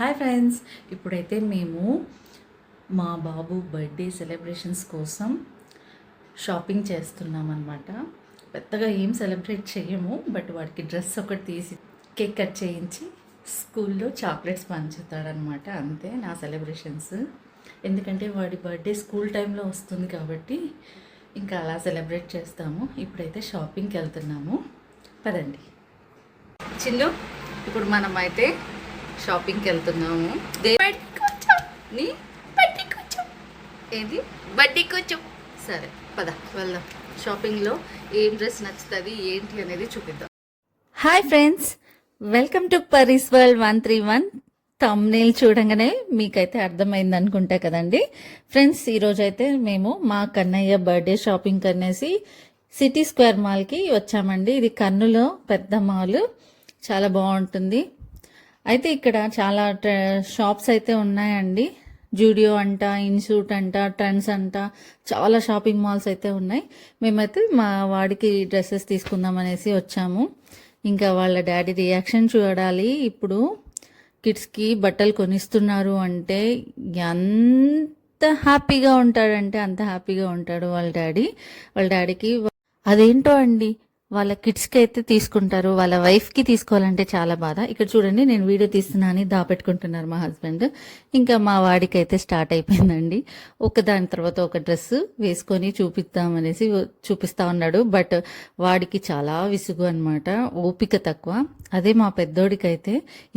Hi friends, ఇప్పుడైతే మేము మా బాబు బర్త్డే సెలబ్రేషన్స్ కోసం షాపింగ్ చేస్తున్నాం అన్నమాట. పెద్దగా ఏం సెలబ్రేట్ చేయము, బట్ వాడికి డ్రెస్ ఒకటి తీసి కేక్ కట్ చేయించి స్కూల్లో చాక్లెట్స్ పంచుతాడనమాట. అంతే నా సెలబ్రేషన్స్. ఎందుకంటే వాడి బర్త్డే స్కూల్ టైంలో వస్తుంది కాబట్టి ఇంకా అలా సెలబ్రేట్ చేస్తాము. ఇప్పుడైతే షాపింగ్కి వెళ్తున్నాము, పదండి. చిన్ను, ఇప్పుడు మనం అయితే షాపింగ్కి వెళ్తున్నాము. ఏది బడ్డీ కొంచెం సరే పద వెళ్దాం. షాపింగ్లో ఏం డ్రెస్ నచ్చుతుంది ఏంటి అనేది చూపిద్దాం. Hi friends, welcome to Pari's world 131. Thumbnail చూడంగానే మీకైతే అర్థమైంది అనుకుంటా కదండి. ఫ్రెండ్స్, ఈరోజు అయితే మేము మా కన్నయ్య బర్త్డే షాపింగ్ అనేసి సిటీ స్క్వేర్ మాల్కి వచ్చామండి. ఇది కర్నూలులో పెద్ద మాల్, చాలా బాగుంటుంది. అయితే ఇక్కడ చాలా షాప్స్ అయితే ఉన్నాయండి. జూడియో అంట, ఇన్స్టిట్యూట్ అంట, ట్రెండ్స్ అంట, చాలా షాపింగ్ మాల్స్ అయితే ఉన్నాయి. మేమైతే మా వాడికి డ్రెస్సెస్ తీసుకుందాం అనేసి వచ్చాము. ఇంకా వాళ్ళ డాడీ రియాక్షన్ చూడాలి. ఇప్పుడు కిడ్స్కి బట్టలు కొనిస్తున్నారు అంటే ఎంత హ్యాపీగా ఉంటాడంటే అంత హ్యాపీగా ఉంటాడు వాళ్ళ డాడీకి. అదేంటో అండి, వాళ్ళ కిడ్స్కి అయితే తీసుకుంటారు, వాళ్ళ వైఫ్కి తీసుకోవాలంటే చాలా బాధ. ఇక్కడ చూడండి, నేను వీడియో తీస్తున్నా అని దాపెట్టుకుంటున్నారు మా హస్బెండ్. ఇంకా మా వాడికి అయితే స్టార్ట్ అయిపోయిందండి. ఒకదాని తర్వాత ఒక డ్రెస్ వేసుకొని చూపిస్తామనేసి చూపిస్తా ఉన్నాడు. బట్ వాడికి చాలా విసుగు అనమాట, ఓపిక తక్కువ. అదే మా పెద్దోడికి అయితే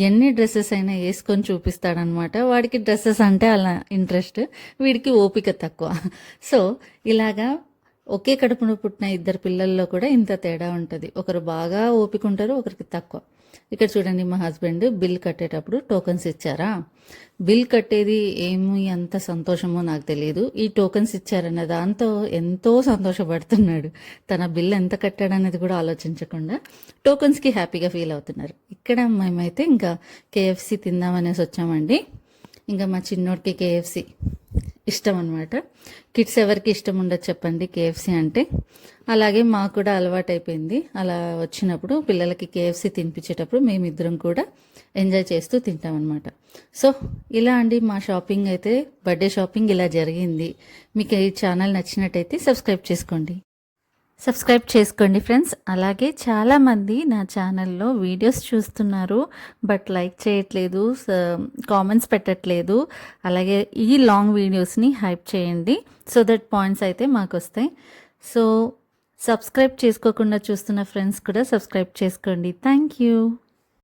ఎన్ని డ్రెస్సెస్ అయినా వేసుకొని చూపిస్తాడనమాట. వాడికి డ్రెస్సెస్ అంటే అలా ఇంట్రెస్ట్, వీడికి ఓపిక తక్కువ. సో ఇలాగా ఒకే కడుపున పుట్టిన ఇద్దరు పిల్లల్లో కూడా ఇంత తేడా ఉంటుంది. ఒకరు బాగా ఓపిక ఉంటారు, ఒకరికి తక్కువ. ఇక్కడ చూడండి, మా హస్బెండ్ బిల్ కట్టేటప్పుడు టోకన్స్ ఇచ్చారా. బిల్ కట్టేది ఏమి ఎంత సంతోషమో నాకు తెలియదు. ఈ టోకన్స్ ఇచ్చారన్న దాంతో ఎంతో సంతోషపడుతున్నాడు. తన బిల్ ఎంత కట్టాడనేది కూడా ఆలోచించకుండా టోకన్స్కి హ్యాపీగా ఫీల్ అవుతున్నారు. ఇక్కడ మేమైతే ఇంకా కేఎఫ్సి తిందామనేసి వచ్చామండి. ఇంకా మా చిన్నోడికి కేఎఫ్సి ఇష్టం అనమాట. కిడ్స్ ఎవరికి ఇష్టం ఉండదు చెప్పండి కేఎఫ్సి అంటే. అలాగే మాకు కూడా అలవాటు అయిపోయింది. అలా వచ్చినప్పుడు పిల్లలకి కేఎఫ్సి తినిపించేటప్పుడు మేమిద్దరం కూడా ఎంజాయ్ చేస్తూ తింటామన్నమాట. సో ఇలా అండి మా షాపింగ్ అయితే, బర్త్డే షాపింగ్ ఇలా జరిగింది. మీకు ఈ ఛానల్ నచ్చినట్టయితే సబ్స్క్రైబ్ చేసుకోండి ఫ్రెండ్స్. అలాగే చాలామంది నా ఛానల్లో వీడియోస్ చూస్తున్నారు, బట్ లైక్ చేయట్లేదు, కామెంట్స్ పెట్టట్లేదు. అలాగే ఈ లాంగ్ వీడియోస్ని హైప్ చేయండి, సో దట్ పాయింట్స్ అయితే మాకు వస్తాయి. సో సబ్స్క్రైబ్ చేసుకోకుండా చూస్తున్న ఫ్రెండ్స్ కూడా సబ్స్క్రైబ్ చేసుకోండి. Thank you.